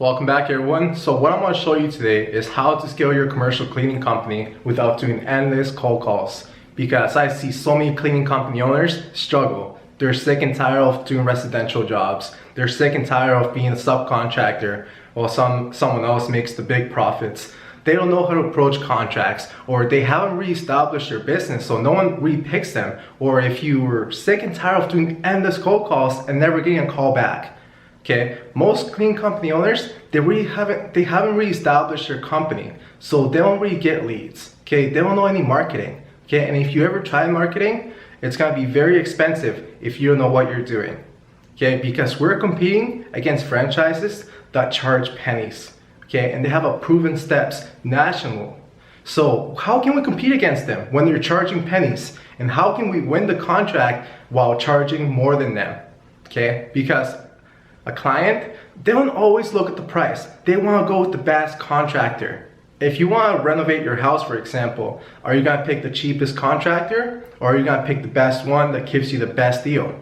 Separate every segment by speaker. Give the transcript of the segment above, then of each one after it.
Speaker 1: Welcome back everyone. So what I'm going to show you today is how to scale your commercial cleaning company without doing endless cold calls. Because I see so many cleaning company owners struggle. They're sick and tired of doing residential jobs. They're sick and tired of being a subcontractor while someone else makes the big profits. They don't know how to approach contracts, or they haven't really established their business, so no one really picks them. Or if you were sick and tired of doing endless cold calls and never getting a call back. Okay, most cleaning company owners, they haven't really established their company, so they don't really get leads. Okay, they don't know any marketing. Okay, and if you ever try marketing, it's gonna be very expensive if you don't know what you're doing. Okay, because we're competing against franchises that charge pennies. Okay, and they have a proven steps national. So how can we compete against them when they're charging pennies? And how can we win the contract while charging more than them? Okay, because a client, they don't always look at the price. They want to go with the best contractor. If you want to renovate your house, for example, are you going to pick the cheapest contractor, or are you going to pick the best one that gives you the best deal?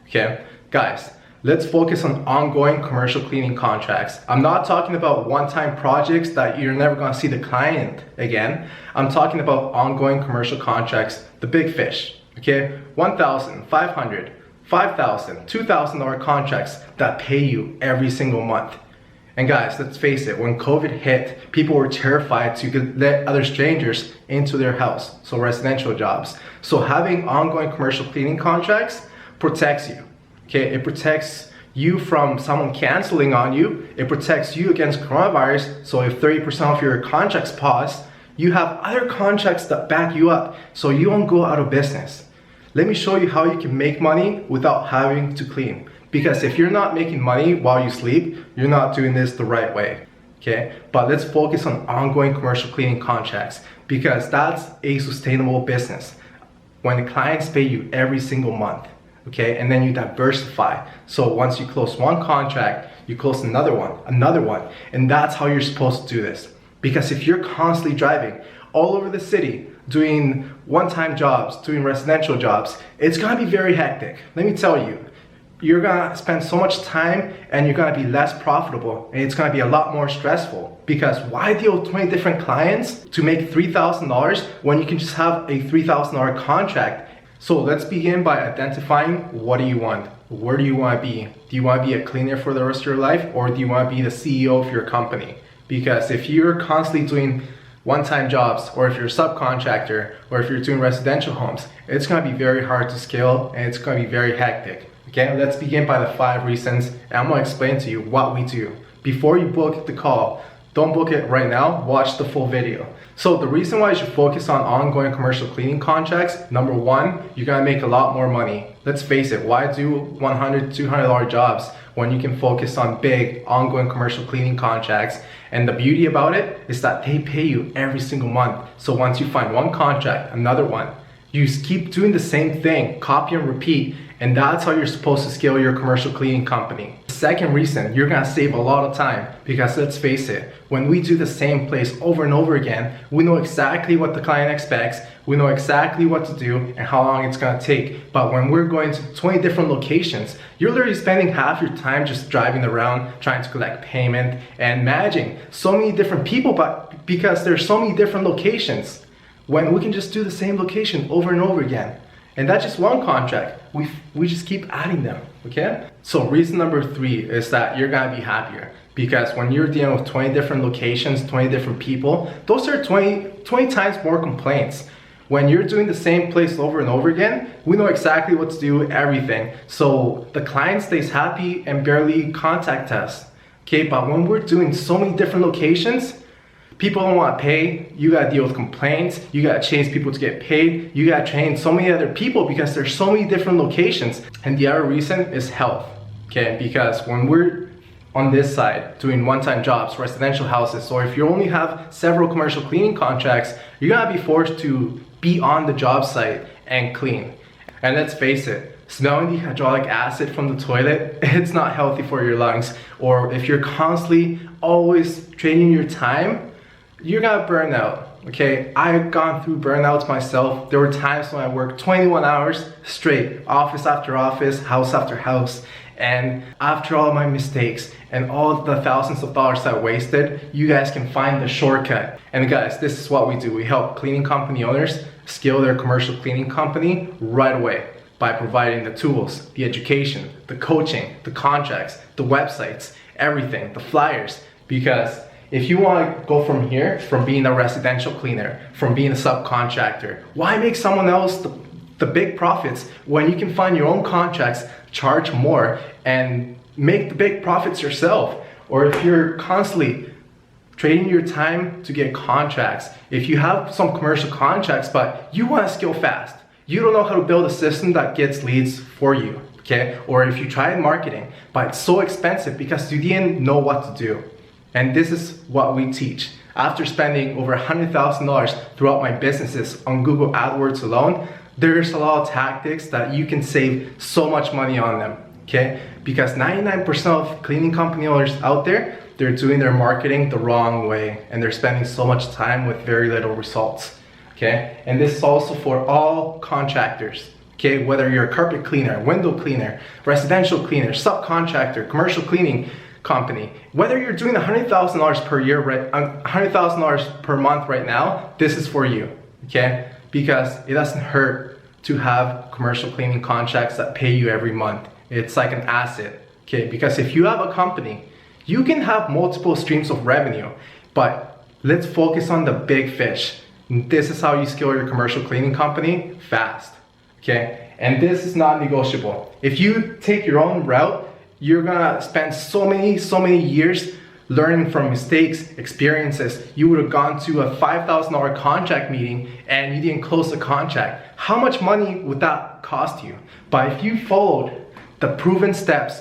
Speaker 1: Okay, guys, let's focus on ongoing commercial cleaning contracts. I'm not talking about one-time projects that you're never going to see the client again. I'm talking about ongoing commercial contracts, the big fish. Okay, $1,000, $500, $5,000, $2,000 contracts that pay you every single month. And guys, let's face it, when COVID hit, people were terrified to let other strangers into their house, so residential jobs. So having ongoing commercial cleaning contracts protects you. Okay, it protects you from someone canceling on you. It protects you against coronavirus. So if 30% of your contracts pause, you have other contracts that back you up, so you won't go out of business. Let me show you how you can make money without having to clean. Because if you're not making money while you sleep, you're not doing this the right way. Okay, but let's focus on ongoing commercial cleaning contracts, because that's a sustainable business. When the clients pay you every single month, okay, and then you diversify. So once you close one contract, you close another one, and that's how you're supposed to do this. Because if you're constantly driving all over the city, doing one-time jobs, doing residential jobs, it's gonna be very hectic. Let me tell you, you're gonna spend so much time and you're gonna be less profitable, and it's gonna be a lot more stressful. Because why deal with 20 different clients to make $3,000 when you can just have a $3,000 contract? So let's begin by identifying, what do you want? Where do you wanna be? Do you wanna be a cleaner for the rest of your life, or do you wanna be the CEO of your company? Because if you're constantly doing one-time jobs, or if you're a subcontractor, or if you're doing residential homes, it's gonna be very hard to scale, and it's gonna be very hectic. Okay, let's begin by the 5 reasons, and I'm gonna explain to you what we do. Before you book the call, don't book it right now, watch the full video. So the reason why you should focus on ongoing commercial cleaning contracts, number 1, you're gonna make a lot more money. Let's face it, why do $100, $200 jobs when you can focus on big, ongoing commercial cleaning contracts? And the beauty about it is that they pay you every single month. So once you find one contract, another one, you just keep doing the same thing, copy and repeat, and that's how you're supposed to scale your commercial cleaning company. Second reason, you're gonna save a lot of time, because let's face it, when we do the same place over and over again, we know exactly what the client expects, we know exactly what to do and how long it's gonna take. But when we're going to 20 different locations, you're literally spending half your time just driving around, trying to collect payment and managing so many different people, but because there's so many different locations, when we can just do the same location over and over again. And that's just one contract. We just keep adding them, okay? So reason number 3 is that you're gonna be happier, because when you're dealing with 20 different locations, 20 different people, those are 20 times more complaints. When you're doing the same place over and over again, we know exactly what to do, everything. So the client stays happy and barely contact us, okay? But when we're doing so many different locations, people don't want to pay, you gotta deal with complaints, you gotta chase people to get paid, you gotta train so many other people because there's so many different locations. And the other reason is health, okay? Because when we're on this side doing one-time jobs, residential houses, or if you only have several commercial cleaning contracts, you're gonna be forced to be on the job site and clean. And let's face it, smelling the hydraulic acid from the toilet, it's not healthy for your lungs. Or if you're constantly always trading your time, you're gonna burn out, okay? I've gone through burnouts myself. There were times when I worked 21 hours straight, office after office, house after house, And after all my mistakes and all the thousands of dollars I wasted, you guys can find the shortcut. And guys, this is what we do. We help cleaning company owners scale their commercial cleaning company right away by providing the tools, the education, the coaching, the contracts, the websites, everything, the flyers. Because if you want to go from here, from being a residential cleaner, from being a subcontractor, why make someone else the big profits when you can find your own contracts, charge more, and make the big profits yourself? Or if you're constantly trading your time to get contracts, if you have some commercial contracts but you want to scale fast, you don't know how to build a system that gets leads for you, okay? Or if you tried marketing but it's so expensive because you didn't know what to do. And this is what we teach. After spending over $100,000 throughout my businesses on Google AdWords alone, there's a lot of tactics that you can save so much money on them, okay? Because 99% of cleaning company owners out there, they're doing their marketing the wrong way and they're spending so much time with very little results, okay? And this is also for all contractors, okay? Whether you're a carpet cleaner, window cleaner, residential cleaner, subcontractor, commercial cleaning company, whether you're doing $100,000 per year, $100,000 per month right now, this is for you, okay? Because it doesn't hurt to have commercial cleaning contracts that pay you every month. It's like an asset, okay? Because if you have a company, you can have multiple streams of revenue, but let's focus on the big fish. This is how you scale your commercial cleaning company fast, okay? And this is not negotiable. If you take your own route, you're gonna spend so many years learning from mistakes, experiences. You would have gone to a $5,000 contract meeting and you didn't close the contract. How much money would that cost you? But if you followed the proven steps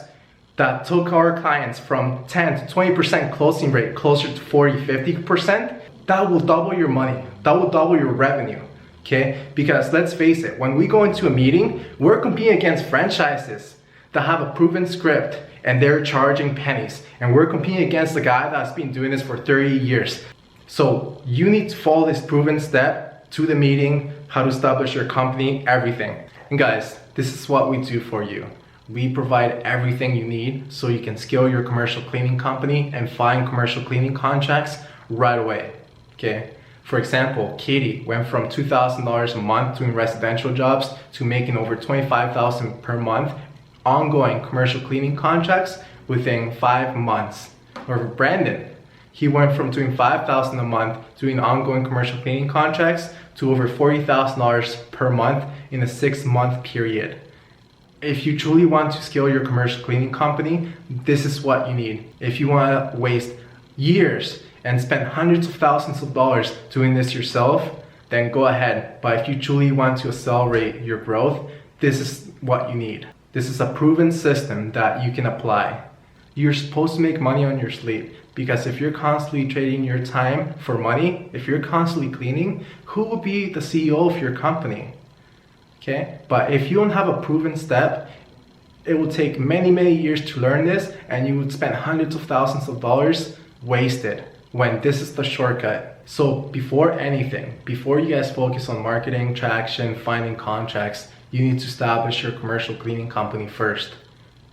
Speaker 1: that took our clients from 10 to 20% closing rate closer to 40, 50%, that will double your money. That will double your revenue, okay? Because let's face it, when we go into a meeting, we're competing against franchises that have a proven script and they're charging pennies. And we're competing against the guy that's been doing this for 30 years. So you need to follow this proven step to the meeting, how to establish your company, everything. And guys, this is what we do for you. We provide everything you need so you can scale your commercial cleaning company and find commercial cleaning contracts right away, okay? For example, Katie went from $2,000 a month doing residential jobs to making over $25,000 per month ongoing commercial cleaning contracts within 5 months. Or for Brandon, he went from doing $5,000 a month doing ongoing commercial cleaning contracts to over $40,000 per month in a 6-month period. If you truly want to scale your commercial cleaning company, this is what you need. If you want to waste years and spend hundreds of thousands of dollars doing this yourself, then go ahead. But if you truly want to accelerate your growth, this is what you need. This is a proven system that you can apply. You're supposed to make money on your sleep, because if you're constantly trading your time for money, if you're constantly cleaning, who will be the CEO of your company? Okay? But if you don't have a proven step, it will take many years to learn this, and you would spend hundreds of thousands of dollars wasted when this is the shortcut. So before anything, before you guys focus on marketing, traction, finding contracts, you need to establish your commercial cleaning company first.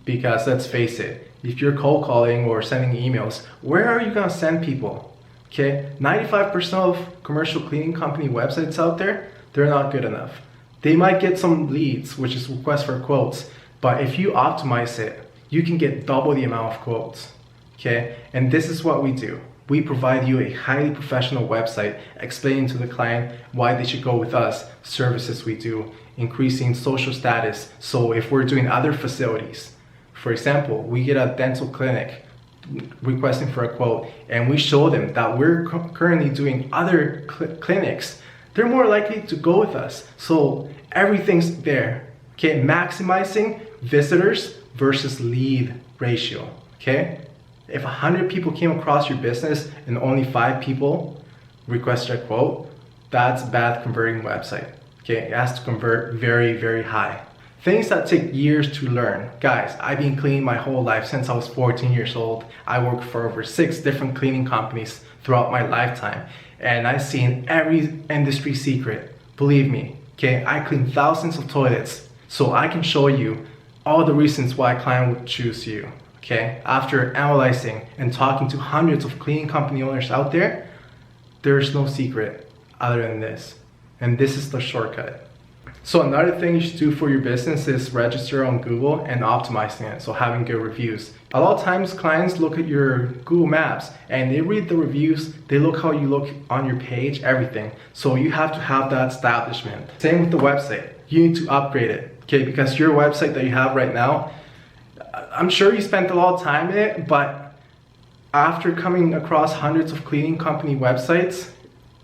Speaker 1: Because let's face it, if you're cold calling or sending emails, where are you gonna send people? Okay, 95% of commercial cleaning company websites out there, they're not good enough. They might get some leads, which is requests for quotes, but if you optimize it, you can get double the amount of quotes, okay? And this is what we do. We provide you a highly professional website explaining to the client why they should go with us, services we do, increasing social status. So if we're doing other facilities, for example, we get a dental clinic requesting for a quote and we show them that we're currently doing other clinics, they're more likely to go with us. So everything's there, okay? Maximizing visitors versus lead ratio, okay? If 100 people came across your business and only 5 people requested a quote, that's a bad converting website. Okay, it has to convert very high. Things that take years to learn. Guys, I've been cleaning my whole life since I was 14 years old. I worked for over 6 different cleaning companies throughout my lifetime. And I've seen every industry secret. Believe me, okay? I clean thousands of toilets. So I can show you all the reasons why a client would choose you. Okay, after analyzing and talking to hundreds of cleaning company owners out there, there's no secret other than this. And this is the shortcut. So another thing you should do for your business is register on Google and optimizing it, so having good reviews. A lot of times clients look at your Google Maps and they read the reviews, they look how you look on your page, everything. So you have to have that establishment. Same with the website. You need to upgrade it, okay? Because your website that you have right now, I'm sure you spent a lot of time in it, but after coming across hundreds of cleaning company websites,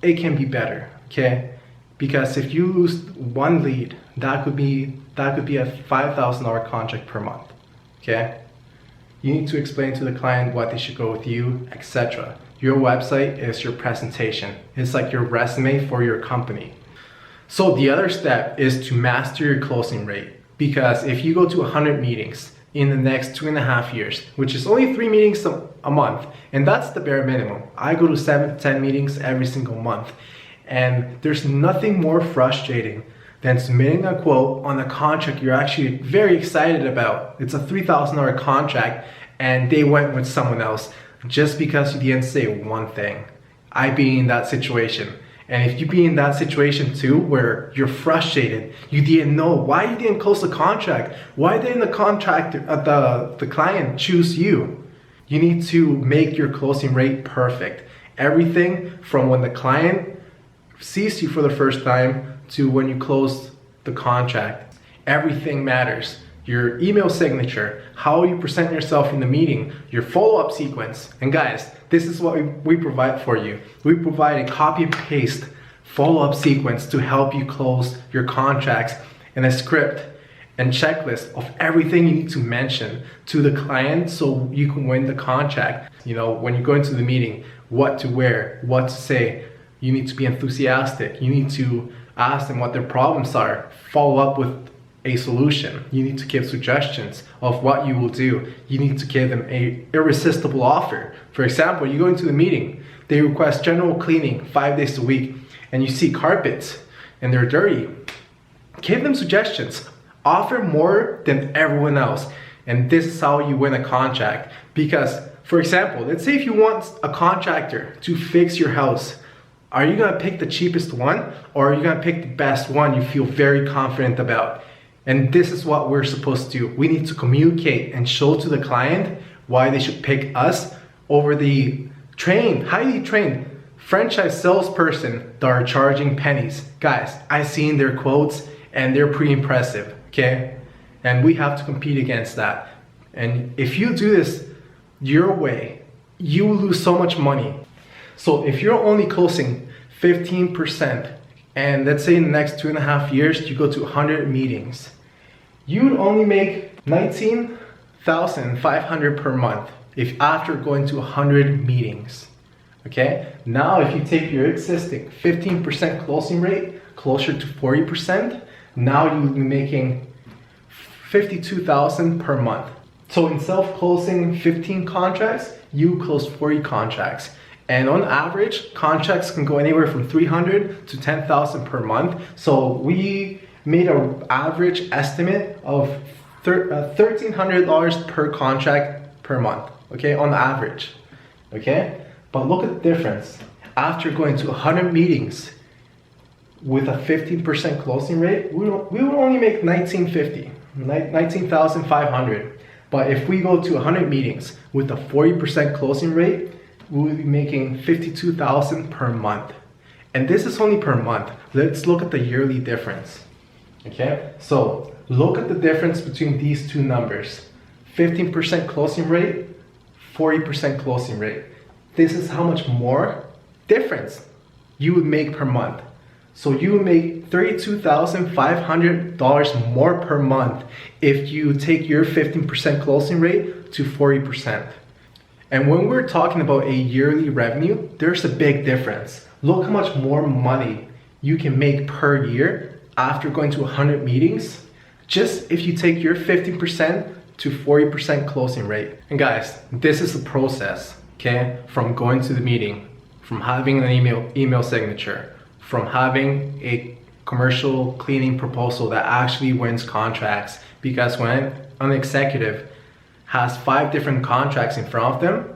Speaker 1: it can be better, okay? Because if you lose one lead, that could be a $5,000 contract per month, okay? You need to explain to the client why they should go with you, etc. Your website is your presentation. It's like your resume for your company. So the other step is to master your closing rate. Because if you go to 100 meetings in the next 2.5 years, which is only 3 meetings a month, and that's the bare minimum. I go to 7 to 10 meetings every single month. And there's nothing more frustrating than submitting a quote on a contract you're actually very excited about. It's a $3,000 contract and they went with someone else just because you didn't say one thing. I've been in that situation. And if you be in that situation too, where you're frustrated, you didn't know why you didn't close the contract, why didn't the client choose you? You need to make your closing rate perfect. Everything from when the client sees you for the first time to when you close the contract. Everything matters. Your email signature, how you present yourself in the meeting, your follow-up sequence. And guys, this is what we provide for you. We provide a copy and paste follow-up sequence to help you close your contracts, and a script and checklist of everything you need to mention to the client so you can win the contract. You know, when you go into the meeting, what to wear, what to say. You need to be enthusiastic. You need to ask them what their problems are. Follow up with a solution. You need to give suggestions of what you will do. You need to give them an irresistible offer. For example, you go into the meeting, they request general cleaning 5 days a week, and you see carpets and they're dirty. Give them suggestions. Offer more than everyone else. And this is how you win a contract. Because, for example, let's say if you want a contractor to fix your house, are you gonna pick the cheapest one, or are you gonna pick the best one you feel very confident about? And this is what we're supposed to do. We need to communicate and show to the client why they should pick us over the highly trained franchise salesperson that are charging pennies. Guys, I've seen their quotes and they're pretty impressive, okay? And we have to compete against that. And if you do this your way, you will lose so much money. So if you're only closing 15%, and let's say in the next 2.5 years, you go to 100 meetings, you would only make $19,500 per month if after going to 100 meetings, okay? Now, if you take your existing 15% closing rate closer to 40%, now you would be making $52,000 per month. So instead of closing 15 contracts, you close 40 contracts. And on average, contracts can go anywhere from $300 to $10,000 per month. So we made an average estimate of $1,300 per contract per month, okay, on average, okay? But look at the difference. After going to 100 meetings with a 15% closing rate, we would only make $19,500. But if we go to 100 meetings with a 40% closing rate, we will be making $52,000 per month. And this is only per month. Let's look at the yearly difference. Okay, so look at the difference between these two numbers. 15% closing rate, 40% closing rate. This is how much more difference you would make per month. So you would make $32,500 more per month if you take your 15% closing rate to 40%. And when we're talking about a yearly revenue, there's a big difference. Look how much more money you can make per year after going to 100 meetings, just if you take your 15% to 40% closing rate. And guys, this is the process, okay? From going to the meeting, from having an email signature, from having a commercial cleaning proposal that actually wins contracts. Because when an executive has 5 different contracts in front of them,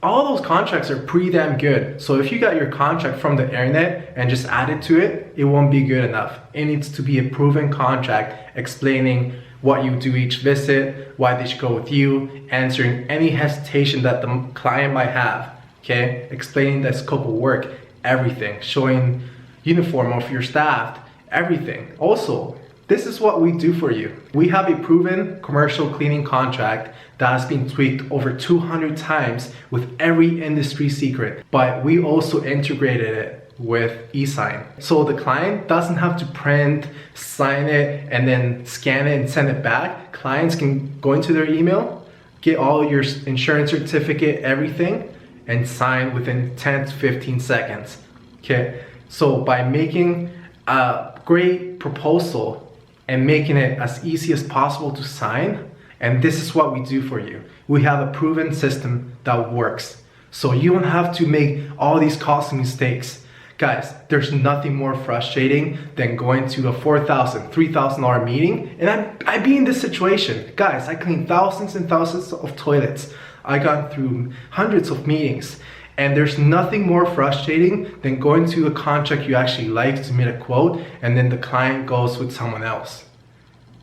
Speaker 1: all those contracts are pretty damn good. So if you got your contract from the internet and just add it to it, it won't be good enough. It needs to be a proven contract explaining what you do each visit, why they should go with you, answering any hesitation that the client might have, okay? Explaining the scope of work, everything, showing uniform of your staff, everything. Also, this is what we do for you. We have a proven commercial cleaning contract that has been tweaked over 200 times with every industry secret, but we also integrated it with eSign. So the client doesn't have to print, sign it, and then scan it and send it back. Clients can go into their email, get all your insurance certificate, everything, and sign within 10 to 15 seconds. Okay, so by making a great proposal and making it as easy as possible to sign, and this is what we do for you. We have a proven system that works. So you don't have to make all these costly mistakes. Guys, there's nothing more frustrating than going to a $4,000, $3,000 meeting, and I'd be in this situation. Guys, I cleaned thousands and thousands of toilets. I got through hundreds of meetings, and there's nothing more frustrating than going to a contract you actually like to submit a quote, and then the client goes with someone else.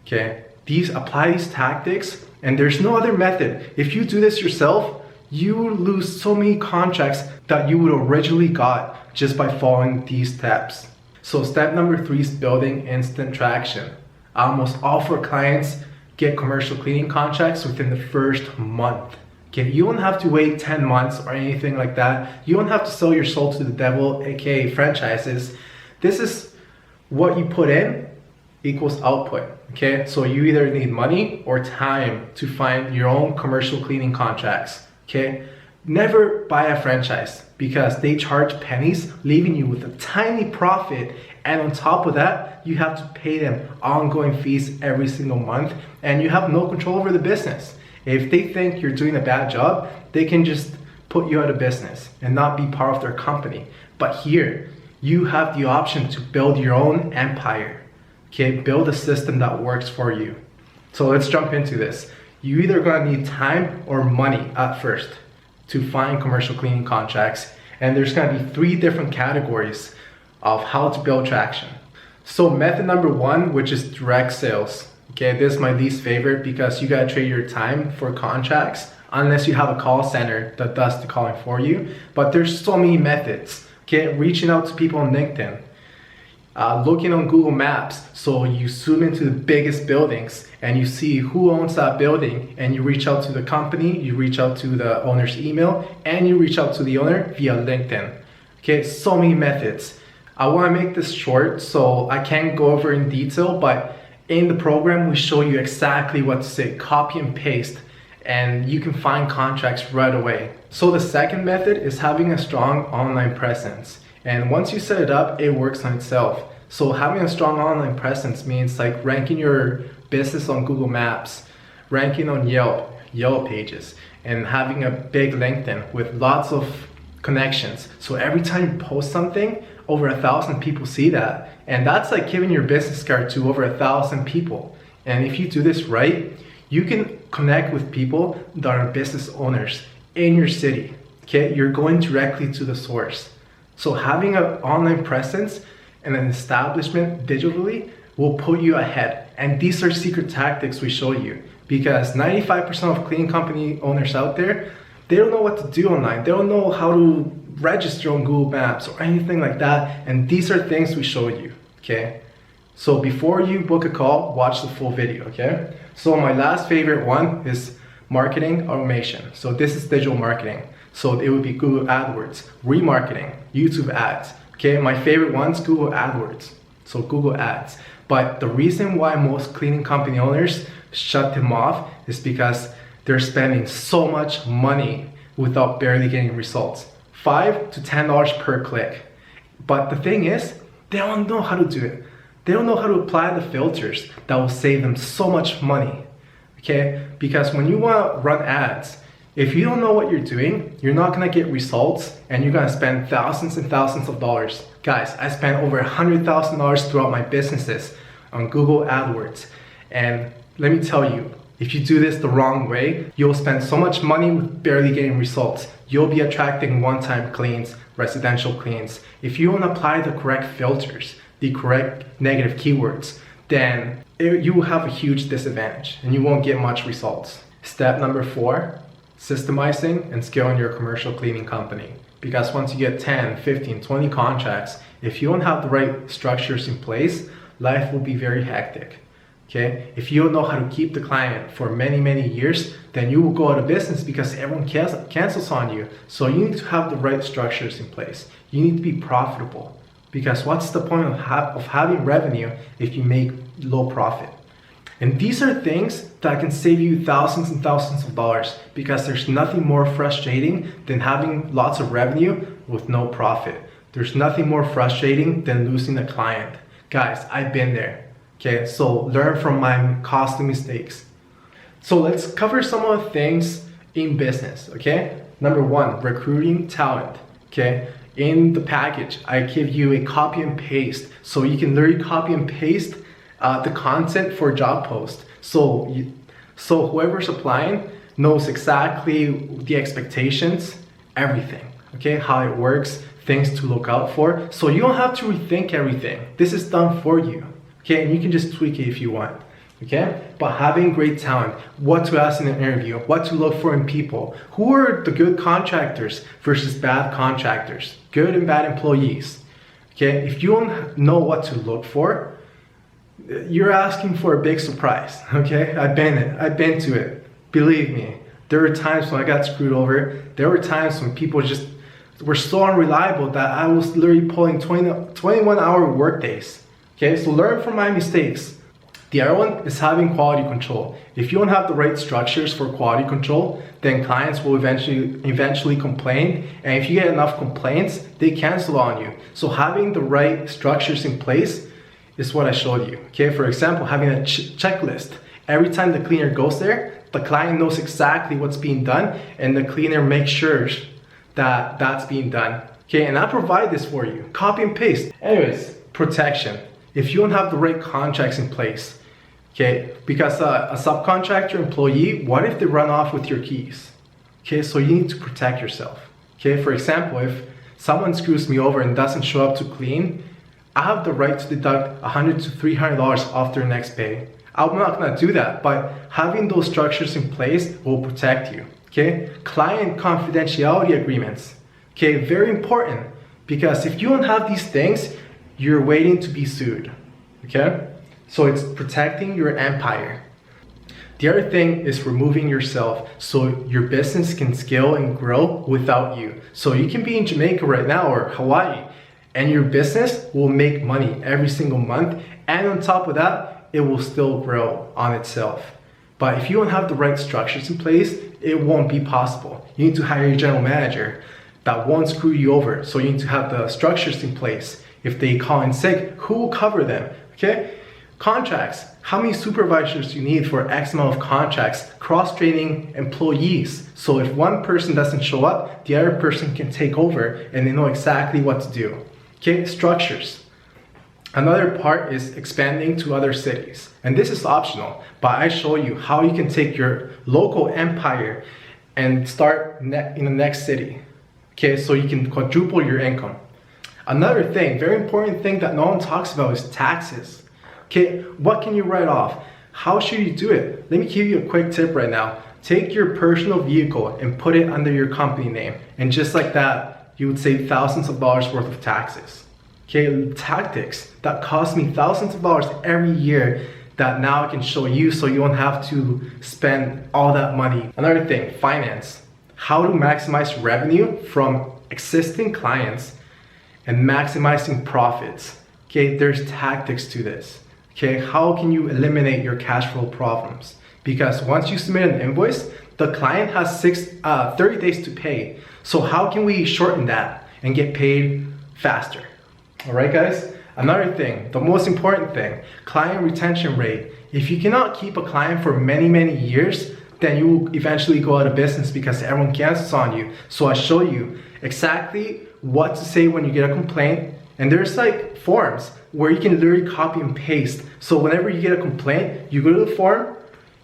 Speaker 1: Okay, apply these tactics, and there's no other method. If you do this yourself, you will lose so many contracts that you would originally got just by following these steps. So step number 3 is building instant traction. Almost all of our clients get commercial cleaning contracts within the first month. Okay, you don't have to wait 10 months or anything like that. You don't have to sell your soul to the devil, aka franchises. This is what you put in equals output. Okay, so you either need money or time to find your own commercial cleaning contracts. Okay, never buy a franchise because they charge pennies, leaving you with a tiny profit, and on top of that you have to pay them ongoing fees every single month, and you have no control over the business. If they think you're doing a bad job, they can just put you out of business and not be part of their company. But here, you have the option to build your own empire. Okay, build a system that works for you. So let's jump into this. You either gonna need time or money at first to find commercial cleaning contracts. And there's gonna be 3 different categories of how to build traction. So method number 1, which is direct sales. Okay, this is my least favorite because you gotta trade your time for contracts unless you have a call center that does the calling for you. But there's so many methods. Okay, reaching out to people on LinkedIn, looking on Google Maps, so you zoom into the biggest buildings and you see who owns that building, and you reach out to the company, you reach out to the owner's email, and you reach out to the owner via LinkedIn. Okay, so many methods. I want to make this short so I can't go over in detail, but in the program we show you exactly what to say, copy and paste, and you can find contracts right away. So the second method is having a strong online presence. And once you set it up, it works on itself. So having a strong online presence means like ranking your business on Google Maps, ranking on Yellow Pages, and having a big LinkedIn with lots of connections. So every time you post something, over 1,000 people see that. And that's like giving your business card to over 1,000 people. And if you do this right, you can connect with people that are business owners in your city. Okay, you're going directly to the source. So having an online presence and an establishment digitally will put you ahead. And these are secret tactics we show you, because 95% of cleaning company owners out there, they don't know what to do online. They don't know how to register on Google Maps or anything like that. And these are things we show you, okay? So before you book a call, watch the full video, okay? So my last favorite one is marketing automation. So this is digital marketing. So it would be Google AdWords, remarketing, YouTube ads. Okay, my favorite one's Google AdWords. So Google Ads. But the reason why most cleaning company owners shut them off is because they're spending so much money without barely getting results. $5 to $10 per click. But the thing is, they don't know how to do it. They don't know how to apply the filters that will save them so much money. Okay, because when you want to run ads, if you don't know what you're doing, you're not gonna get results, and you're gonna spend thousands and thousands of dollars. Guys, I spent over $100,000 throughout my businesses on Google AdWords. And let me tell you, If you do this the wrong way, you'll spend so much money with barely getting results. You'll be attracting one-time cleans, residential cleans. If you don't apply the correct filters, the correct negative keywords, then you will have a huge disadvantage and you won't get much results. Step number 4, systemizing and scaling your commercial cleaning company. Because once you get 10, 15, 20 contracts, if you don't have the right structures in place, life will be very hectic. Okay? If you don't know how to keep the client for many, many years, then you will go out of business because everyone cancels on you. So you need to have the right structures in place. You need to be profitable. Because what's the point of having revenue if you make low profit? And these are things that can save you thousands and thousands of dollars, because there's nothing more frustrating than having lots of revenue with no profit. There's nothing more frustrating than losing a client. Guys, I've been there. Okay, so learn from my costly mistakes. So let's cover some of the things in business, okay? Number 1, recruiting talent, okay? In the package, I give you a copy and paste, so you can literally copy and paste the content for a job post. So whoever's applying knows exactly the expectations, everything, okay? How it works, things to look out for. So you don't have to rethink everything. This is done for you. Okay, and you can just tweak it if you want, okay? But having great talent, what to ask in an interview, what to look for in people, who are the good contractors versus bad contractors, good and bad employees, okay? If you don't know what to look for, you're asking for a big surprise, okay? I've been to it, believe me. There were times when I got screwed over. There were times when people just were so unreliable that I was literally pulling 21-hour work days. Okay, so learn from my mistakes. The other one is having quality control. If you don't have the right structures for quality control, then clients will eventually complain. And if you get enough complaints, they cancel on you. So having the right structures in place is what I showed you. Okay, for example, having a checklist. Every time the cleaner goes there, the client knows exactly what's being done and the cleaner makes sure that that's being done. Okay, and I provide this for you. Copy and paste. Anyways, protection. If you don't have the right contracts in place, okay, because a subcontractor employee, what if they run off with your keys? Okay, so you need to protect yourself. Okay, for example, if someone screws me over and doesn't show up to clean, I have the right to deduct $100 to $300 off their next pay. I'm not gonna do that, but having those structures in place will protect you. Okay, client confidentiality agreements. Okay, very important, because if you don't have these things, you're waiting to be sued, okay? So it's protecting your empire. The other thing is removing yourself so your business can scale and grow without you. So you can be in Jamaica right now or Hawaii and your business will make money every single month. And on top of that, it will still grow on itself. But if you don't have the right structures in place, it won't be possible. You need to hire your general manager that won't screw you over. So you need to have the structures in place. If they call in sick, who will cover them? Okay? Contracts. How many supervisors do you need for X amount of contracts? Cross-training employees. So if one person doesn't show up, the other person can take over and they know exactly what to do. Okay? Structures. Another part is expanding to other cities. And this is optional, but I show you how you can take your local empire and start in the next city. Okay? So you can quadruple your income. Another thing, very important thing that no one talks about is taxes. Okay, what can you write off? How should you do it? Let me give you a quick tip right now. Take your personal vehicle and put it under your company name. And just like that, you would save thousands of dollars worth of taxes. Okay, tactics that cost me thousands of dollars every year that now I can show you so you don't have to spend all that money. Another thing, finance. How to maximize revenue from existing clients and maximizing profits. Okay, there's tactics to this. Okay, how can you eliminate your cash flow problems? Because once you submit an invoice, the client has 30 days to pay. So how can we shorten that and get paid faster? All right, guys. Another thing, the most important thing, client retention rate. If you cannot keep a client for many, many years, then you will eventually go out of business because everyone cancels on you. So I show you exactly what to say when you get a complaint. And there's like forms where you can literally copy and paste. So whenever you get a complaint, you go to the form,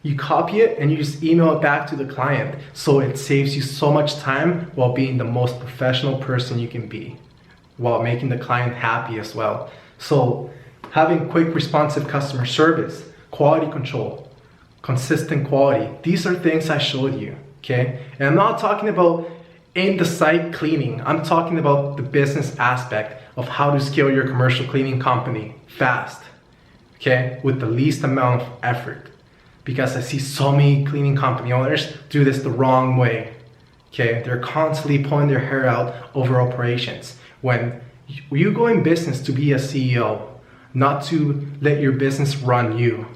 Speaker 1: You copy it and you just email it back to the client. So it saves you so much time while being the most professional person you can be, while making the client happy as well. So having quick, responsive customer service, quality control, consistent quality. These are things I showed you, okay? And I'm not talking about in the site cleaning. I'm talking about the business aspect of how to scale your commercial cleaning company fast, okay? With the least amount of effort. Because I see so many cleaning company owners do this the wrong way, okay? They're constantly pulling their hair out over operations. When you go in business to be a CEO, not to let your business run you.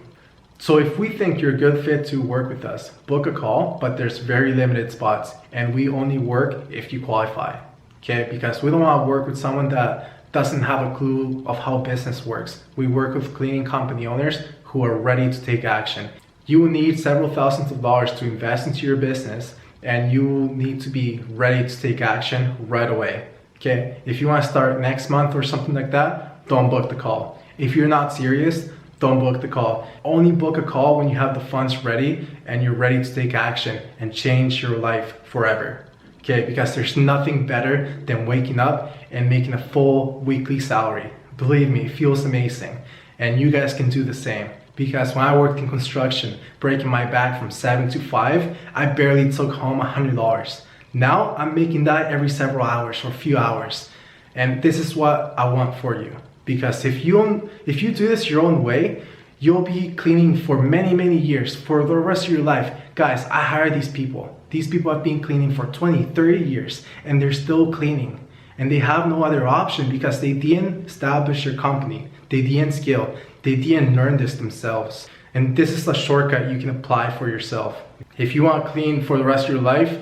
Speaker 1: So if we think you're a good fit to work with us, book a call, but there's very limited spots and we only work if you qualify, okay? Because we don't want to work with someone that doesn't have a clue of how business works. We work with cleaning company owners who are ready to take action. You will need several thousands of dollars to invest into your business and you will need to be ready to take action right away, okay? If you want to start next month or something like that, don't book the call. If you're not serious, don't book the call. Only book a call when you have the funds ready and you're ready to take action and change your life forever. Okay, because there's nothing better than waking up and making a full weekly salary. Believe me, it feels amazing. And you guys can do the same. Because when I worked in construction, breaking my back from 7 to 5, I barely took home $100. Now I'm making that every several hours or a few hours. And this is what I want for you. Because if you do this your own way, you'll be cleaning for many, many years, for the rest of your life. Guys, I hire these people. These people have been cleaning for 20, 30 years, and they're still cleaning. And they have no other option because they didn't establish their company. They didn't scale. They didn't learn this themselves. And this is a shortcut you can apply for yourself. If you want to clean for the rest of your life,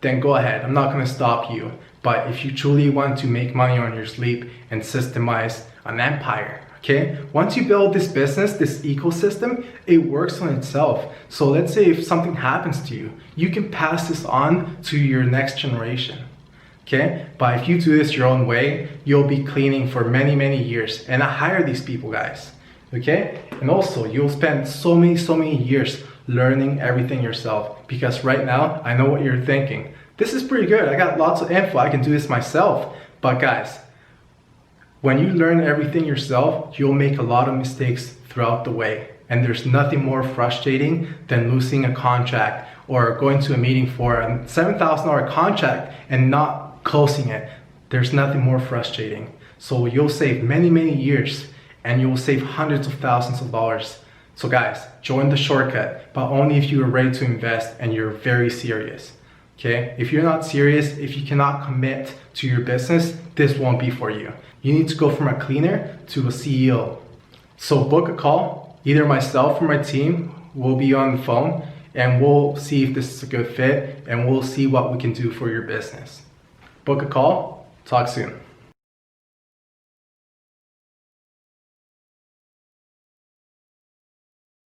Speaker 1: then go ahead. I'm not going to stop you. But if you truly want to make money on your sleep and systemize an empire, okay? Once you build this business, this ecosystem, it works on itself. So let's say if something happens to you, you can pass this on to your next generation, okay? But if you do this your own way, you'll be cleaning for many, many years. And I hire these people, guys, okay? And also, you'll spend so many years learning everything yourself. Because right now, I know what you're thinking. This is pretty good. I got lots of info. I can do this myself. But guys, when you learn everything yourself, you'll make a lot of mistakes throughout the way. And there's nothing more frustrating than losing a contract or going to a meeting for a $7,000 contract and not closing it. There's nothing more frustrating. So you'll save many, many years and you'll save hundreds of thousands of dollars. So guys, join the shortcut, but only if you are ready to invest and you're very serious. Okay? If you're not serious, if you cannot commit to your business, this won't be for you. You need to go from a cleaner to a CEO. So book a call. Either myself or my team will be on the phone and we'll see if this is a good fit and we'll see what we can do for your business. Book a call. Talk soon.